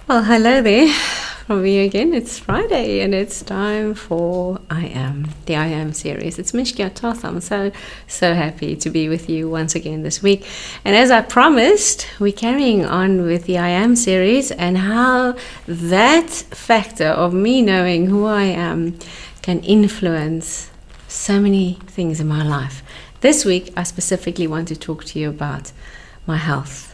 Well, hello there from me again. It's Friday and it's time for the I Am series. It's Mishka Toth. I'm so happy to be with you once again this week. And as I promised, we're carrying on with the I Am series and how that factor of me knowing who I am can influence so many things in my life. This week, I specifically want to talk to you about my health.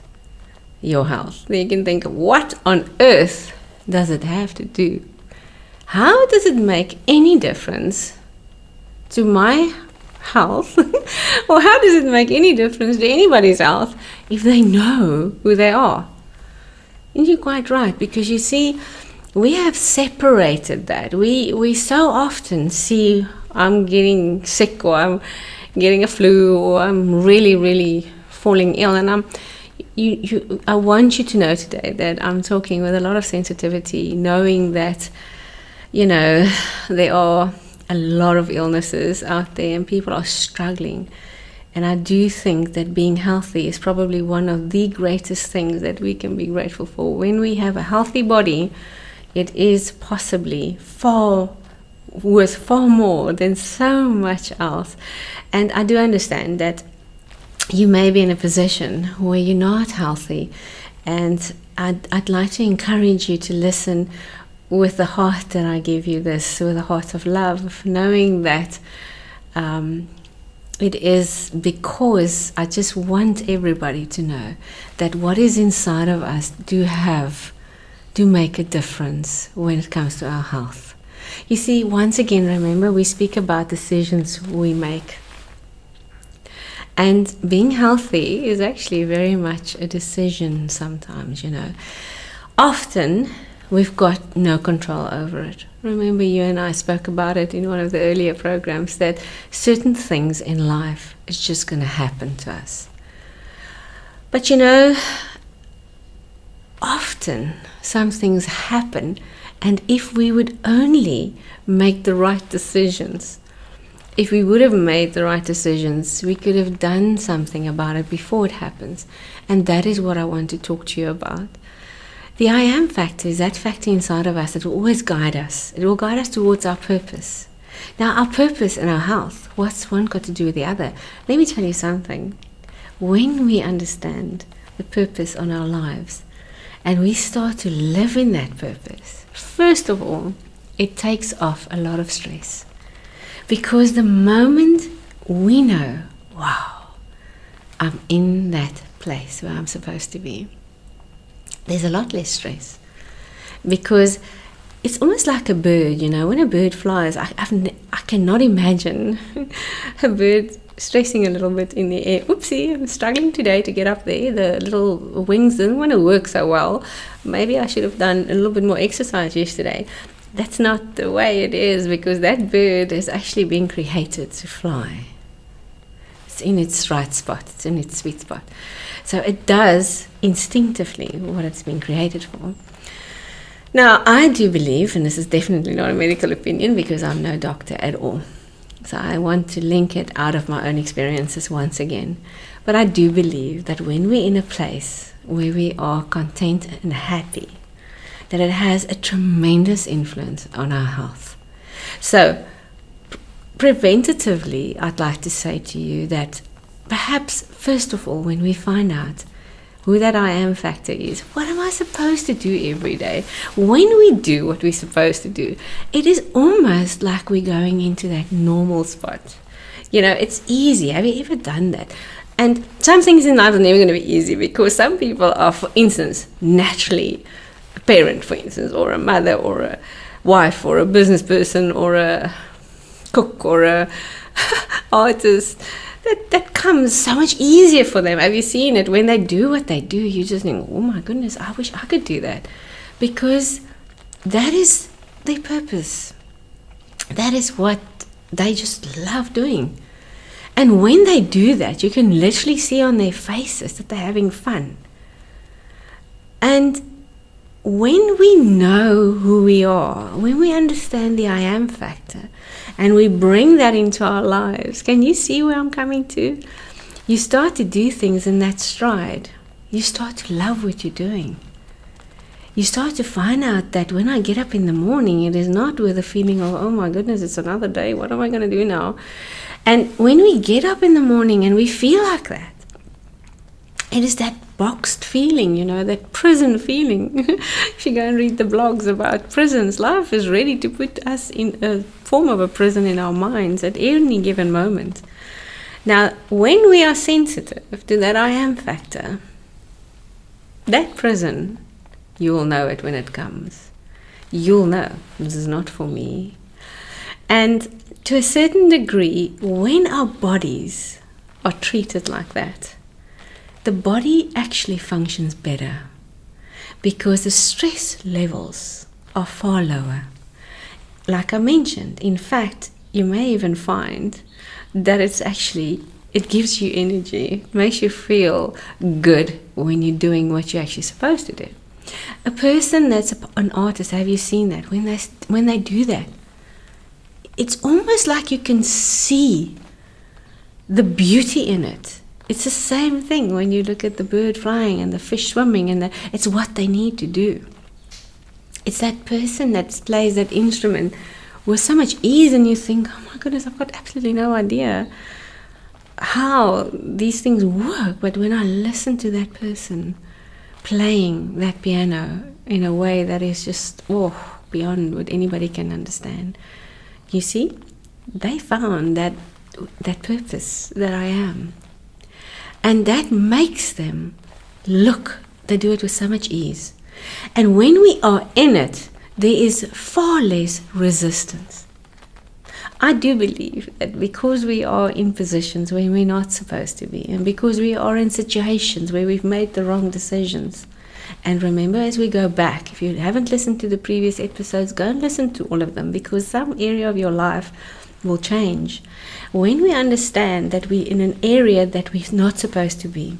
Your health. Then you can think, what on earth does it have to do? How does it make any difference to my health? Or how does it make any difference to anybody's health if they know who they are? And you're quite right, because you see, we have separated that. We so often see I'm getting sick, or I'm getting a flu, or I'm really falling ill, and I want you to know today that I'm talking with a lot of sensitivity, knowing that, there are a lot of illnesses out there and people are struggling. And I do think that being healthy is probably one of the greatest things that we can be grateful for. When we have a healthy body, it is possibly worth far more than so much else. And I do understand that you may be in a position where you're not healthy, and I'd like to encourage you to listen with the heart that I give you this, with a heart of love, knowing that it is because I just want everybody to know that what is inside of us do make a difference when it comes to our health. You see, once again, remember, we speak about decisions we make. And being healthy is actually very much a decision sometimes, Often, we've got no control over it. Remember, you and I spoke about it in one of the earlier programs, that certain things in life is just going to happen to us. But often some things happen, and if we would only make the right decisions, if we would have made the right decisions, we could have done something about it before it happens. And that is what I want to talk to you about. The I am factor is that factor inside of us that will always guide us. It will guide us towards our purpose. Now, our purpose and our health, what's one got to do with the other? Let me tell you something. When we understand the purpose on our lives and we start to live in that purpose, first of all, it takes off a lot of stress. Because the moment we know, wow, I'm in that place where I'm supposed to be, there's a lot less stress. Because it's almost like a bird, when a bird flies, I cannot imagine a bird stressing a little bit in the air. Oopsie, I'm struggling today to get up there. The little wings didn't want to work so well. Maybe I should have done a little bit more exercise yesterday. That's not the way it is, because that bird is actually being created to fly. It's in its right spot. It's in its sweet spot. So it does instinctively what it's been created for. Now, I do believe, and this is definitely not a medical opinion because I'm no doctor at all, so I want to link it out of my own experiences once again. But I do believe that when we're in a place where we are content and happy, that it has a tremendous influence on our health. So, preventatively, I'd like to say to you that perhaps, first of all, when we find out who that I am factor is, what am I supposed to do every day? When we do what we're supposed to do, it is almost like we're going into that normal spot. It's easy. Have you ever done that? And some things in life are never going to be easy, because some people are, for instance, naturally a parent, for instance, or a mother, or a wife, or a business person, or a cook, or a artist. That comes so much easier for them. Have you seen it? When they do what they do, you just think, oh my goodness, I wish I could do that. Because that is their purpose. That is what they just love doing. And when they do that, you can literally see on their faces that they're having fun. And when we know who we are, when we understand the I am factor, and we bring that into our lives, can you see where I'm coming to? You start to do things in that stride. You start to love what you're doing. you start to find out that when I get up in the morning, it is not with a feeling of, oh my goodness, it's another day, what am I going to do now? And when we get up in the morning and we feel like that, it is that boxed feeling, that prison feeling. If you go and read the blogs about prisons, life is ready to put us in a form of a prison in our minds at any given moment. Now, when we are sensitive to that I am factor, that prison, you will know it when it comes. You'll know, this is not for me. And to a certain degree, when our bodies are treated like that, the body actually functions better because the stress levels are far lower. Like I mentioned, in fact, you may even find that it gives you energy. It makes you feel good when you're doing what you're actually supposed to do. A person that's an artist, have you seen that? When they do that, it's almost like you can see the beauty in it. It's the same thing when you look at the bird flying and the fish swimming, and it's what they need to do. It's that person that plays that instrument with so much ease, and you think, oh my goodness, I've got absolutely no idea how these things work. But when I listen to that person playing that piano in a way that is just beyond what anybody can understand, you see, they found that purpose that I am. And that makes them they do it with so much ease. And when we are in it, there is far less resistance. I do believe that because we are in positions where we're not supposed to be, and because we are in situations where we've made the wrong decisions, and remember, as we go back, if you haven't listened to the previous episodes, go and listen to all of them, because some area of your life will change. When we understand that we're in an area that we're not supposed to be,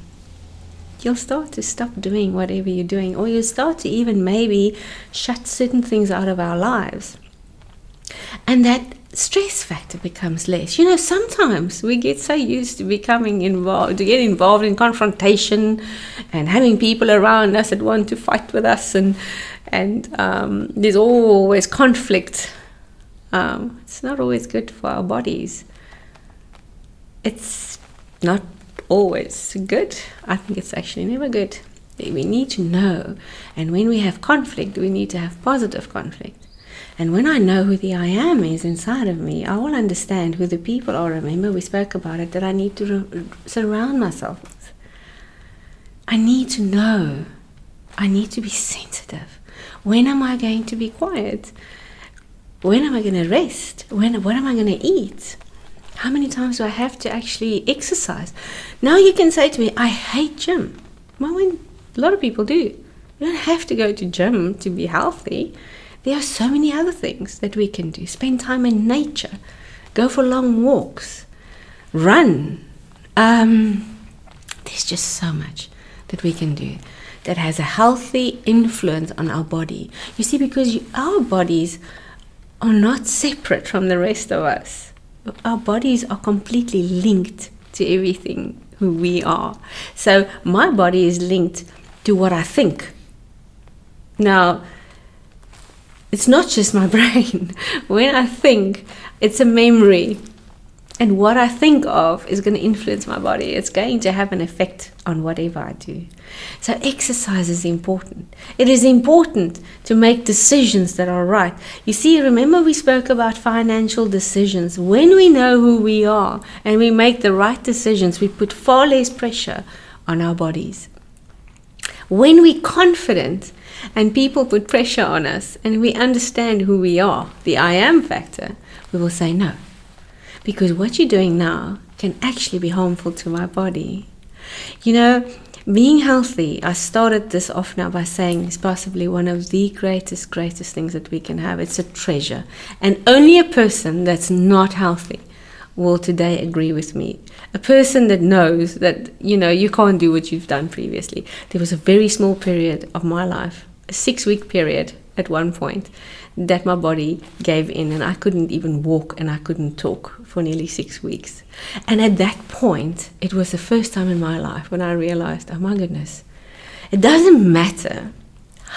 you'll start to stop doing whatever you're doing, or you'll start to even maybe shut certain things out of our lives. And that stress factor becomes less. Sometimes we get so used to get involved in confrontation and having people around us that want to fight with us, and there's always conflict. It's not always good for our bodies. It's not always good. I think it's actually never good. We need to know. And when we have conflict, we need to have positive conflict. And when I know who the I am is inside of me, I will understand who the people are. Remember, we spoke about it, that I need to surround myself with. I need to know. I need to be sensitive. When am I going to be quiet? When am I going to rest? What am I going to eat? How many times do I have to actually exercise? Now you can say to me, I hate gym. Well, a lot of people do. You don't have to go to gym to be healthy. There are so many other things that we can do. Spend time in nature. Go for long walks. Run. There's just so much that we can do that has a healthy influence on our body. You see, because our bodies are not separate from the rest of us. Our bodies are completely linked to everything who we are. So my body is linked to what I think. Now, it's not just my brain. When I think, it's a memory. And what I think of is going to influence my body. It's going to have an effect on whatever I do. So exercise is important. It is important to make decisions that are right. You see, remember we spoke about financial decisions. When we know who we are and we make the right decisions, we put far less pressure on our bodies. When we're confident and people put pressure on us and we understand who we are, the I am factor, we will say no. Because what you're doing now can actually be harmful to my body. Being healthy, I started this off now by saying it's possibly one of the greatest things that we can have. It's a treasure. And only a person that's not healthy will today agree with me. A person that knows that, you can't do what you've done previously. There was a very small period of my life, a 6-week period at one point, that my body gave in and I couldn't even walk and I couldn't talk for nearly 6 weeks. And at that point, it was the first time in my life when I realized, oh my goodness, it doesn't matter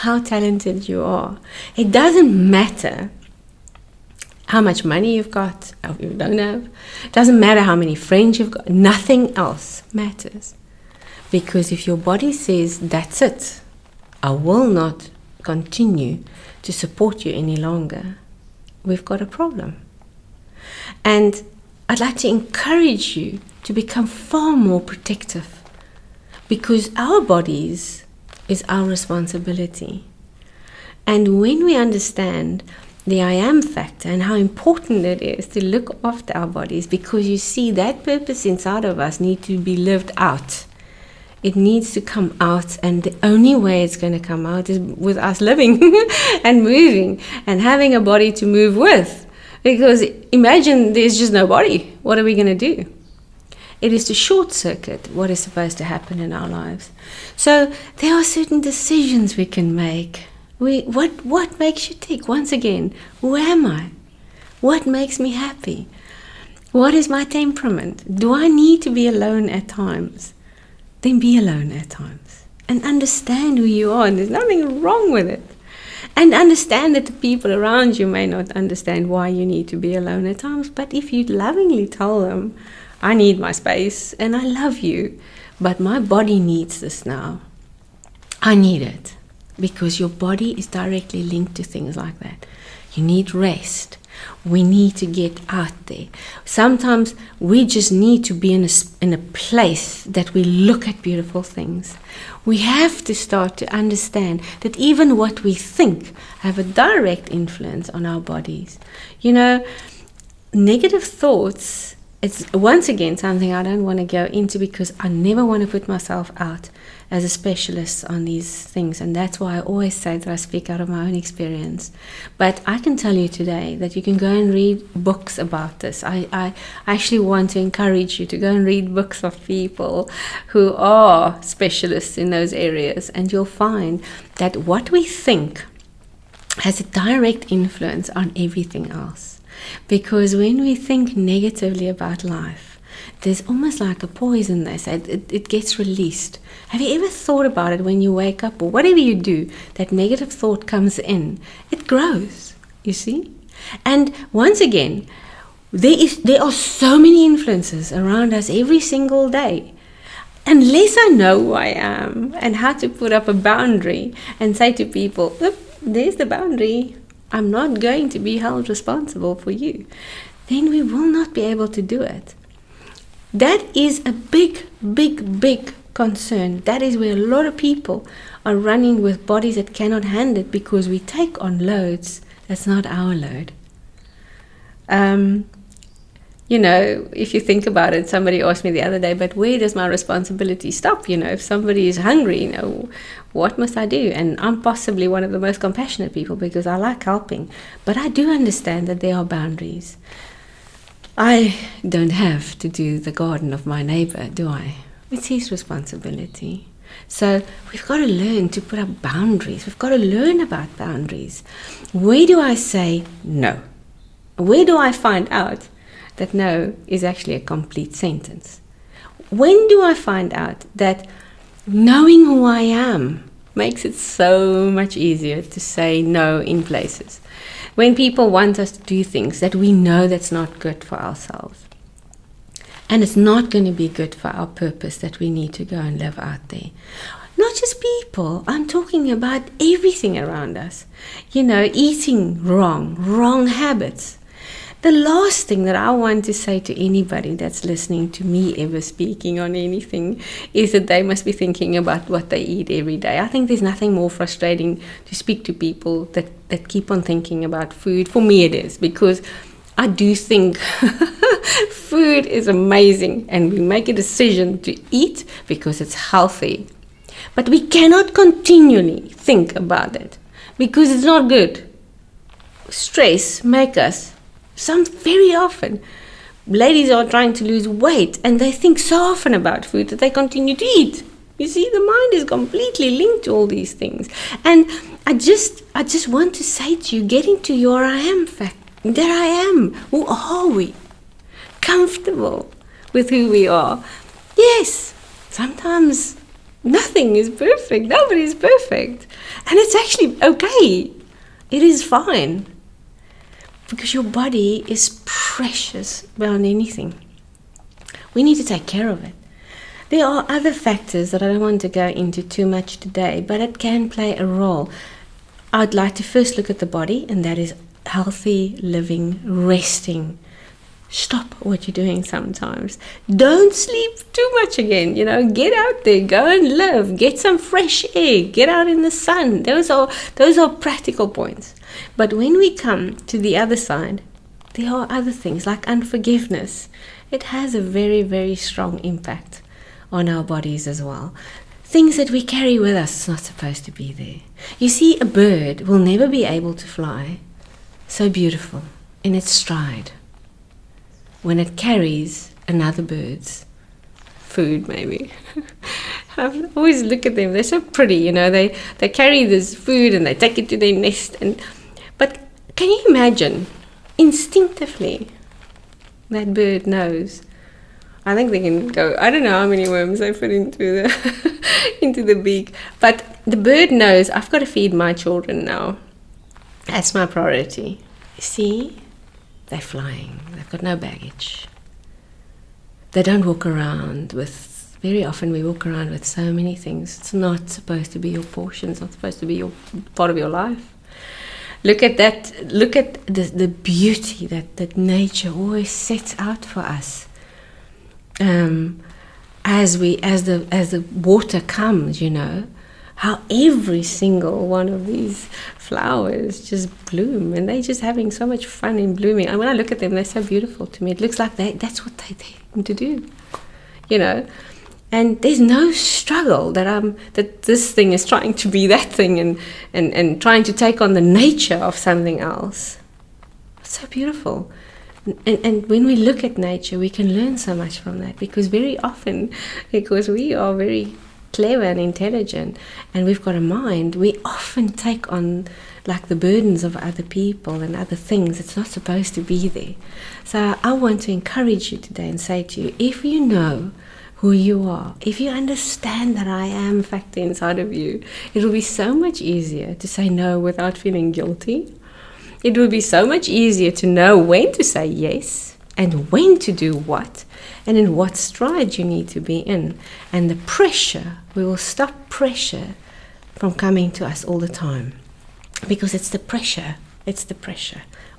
how talented you are. It doesn't matter how much money you've got, or you don't have. It doesn't matter how many friends you've got. Nothing else matters. Because if your body says, that's it, I will not continue to support you any longer, we've got a problem. And I'd like to encourage you to become far more protective, because our bodies is our responsibility. And when we understand the I am factor and how important it is to look after our bodies, because you see that purpose inside of us needs to be lived out. It needs to come out, and the only way it's going to come out is with us living and moving and having a body to move with. Because imagine there's just no body. What are we going to do? It is to short circuit what is supposed to happen in our lives. So there are certain decisions we can make. What makes you tick? Once again, who am I? What makes me happy? What is my temperament? Do I need to be alone at times? Then be alone at times. And understand who you are. And there's nothing wrong with it. And understand that the people around you may not understand why you need to be alone at times. But if you lovingly tell them, I need my space and I love you, but my body needs this now. I need it. Because your body is directly linked to things like that. You need rest. We need to get out there. Sometimes we just need to be in a place that we look at beautiful things. We have to start to understand that even what we think have a direct influence on our bodies. You know, negative thoughts, it's once again something I don't want to go into, because I never want to put myself out as a specialist on these things, and that's why I always say that I speak out of my own experience. But I can tell you today that you can go and read books about this. I actually want to encourage you to go and read books of people who are specialists in those areas, and you'll find that what we think has a direct influence on everything else. Because when we think negatively about life, there's almost like a poison, they say. It gets released. Have you ever thought about it when you wake up, or whatever you do, that negative thought comes in? It grows, you see? And once again, there are so many influences around us every single day. Unless I know who I am and how to put up a boundary and say to people, look, there's the boundary. I'm not going to be held responsible for you. Then we will not be able to do it. That is a big, big, big concern. That is where a lot of people are running with bodies that cannot handle it, because we take on loads that's not our load. You know, if you think about it, somebody asked me the other day, but where does my responsibility stop? You know, if somebody is hungry, you know, what must I do? And I'm possibly one of the most compassionate people, because I like helping. But I do understand that there are boundaries. I don't have to do the garden of my neighbor, do I? It's his responsibility. So we've got to learn to put up boundaries. We've got to learn about boundaries. Where do I say no? Where do I find out that no is actually a complete sentence? When do I find out that knowing who I am makes it so much easier to say no in places? When people want us to do things that we know that's not good for ourselves, and it's not going to be good for our purpose that we need to go and live out there. Not just people, I'm talking about everything around us. You know, eating wrong habits. The last thing that I want to say to anybody that's listening to me ever speaking on anything is that they must be thinking about what they eat every day. I think there's nothing more frustrating to speak to people that keep on thinking about food. For me it is, because I do think food is amazing, and we make a decision to eat because it's healthy. But we cannot continually think about it, because it's not good. Stress makes us. Very often, ladies are trying to lose weight, and they think so often about food that they continue to eat. You see, the mind is completely linked to all these things. And I just want to say to you, get into your I am fact. There I am. Who are we? Comfortable with who we are. Yes, sometimes Nothing is perfect. Nobody is perfect. And it's actually okay. It is fine. Because your body is precious beyond anything. We need to take care of it. There are other factors that I don't want to go into too much today, but it can play a role. I'd like to first look at the body, and that is healthy living, resting. Stop what you're doing sometimes. Don't sleep too much again. Get out there, go and live, get some fresh air, get out in the sun. Those are practical points. But when we come to the other side, there are other things like unforgiveness. It has a very, very strong impact on our bodies as well. Things that we carry with us is not supposed to be there. You see, a bird will never be able to fly so beautiful in its stride when it carries another bird's food, maybe. I always look at them. They're so pretty, They carry this food and they take it to their nest. But can you imagine, instinctively, that bird knows. I think they can go, I don't know how many worms they put into the beak. But the bird knows, I've got to feed my children now. That's my priority. You see? They're flying. They've got no baggage. They don't walk around with, very often we walk around with so many things. It's not supposed to be your portion. It's not supposed to be your part of your life. Look at that. Look at the beauty that nature always sets out for us. As the water comes, how every single one of these flowers just bloom, and they're just having so much fun in blooming. And when I look at them, they're so beautiful to me. It looks like that's what they tend to do, And there's no struggle that this thing is trying to be that thing and trying to take on the nature of something else. It's so beautiful. And when we look at nature, we can learn so much from that, because very often, because we are very clever and intelligent and we've got a mind, we often take on like the burdens of other people and other things. It's not supposed to be there. So I want to encourage you today and say to you, if you know who you are, if you understand that I am factor inside of you, it will be so much easier to say no without feeling guilty. It will be so much easier to know when to say yes and when to do what and in what stride you need to be in. And the pressure, we will stop pressure from coming to us all the time, because it's the pressure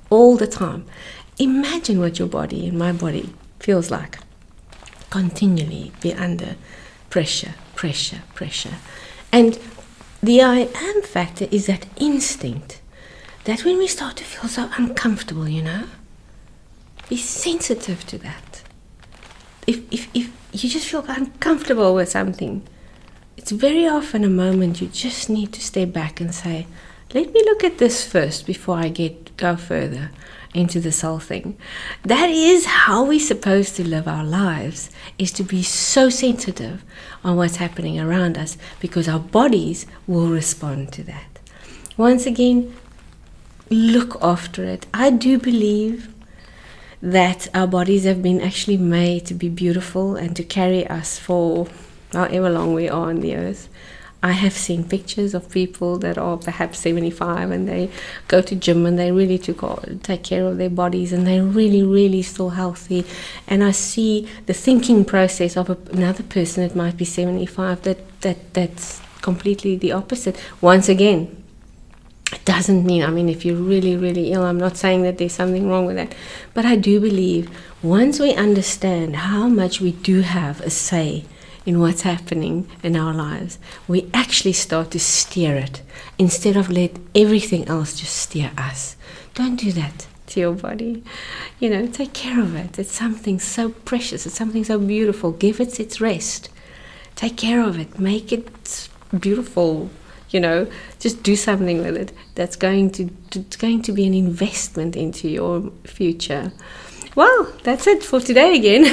all the time. Imagine what your body and my body feels like. Continually be under pressure. And the I am factor is that instinct that when we start to feel so uncomfortable, be sensitive to that. If you just feel uncomfortable with something, it's very often a moment you just need to step back and say, let me look at this first before I go further into this whole thing. That is how we're supposed to live our lives, is to be so sensitive on what's happening around us, because our bodies will respond to that. Once again, look after it. I do believe that our bodies have been actually made to be beautiful and to carry us for however long we are on the earth. I have seen pictures of people that are perhaps 75 and they go to gym and they really take care of their bodies and they're really, really still healthy. And I see the thinking process of another person that might be 75 that's completely the opposite. Once again, it doesn't mean, if you're really, really ill, I'm not saying that there's something wrong with that. But I do believe once we understand how much we do have a say in what's happening in our lives, we actually start to steer it instead of let everything else just steer us. Don't do that to your body. Take care of it. It's something so precious. It's something so beautiful. Give it its rest. Take care of it. Make it beautiful. Just do something with it that's going to be an investment into your future. Well, that's it for today again.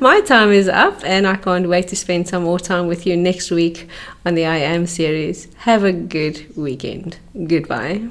My time is up and I can't wait to spend some more time with you next week on the I Am series. Have a good weekend. Goodbye.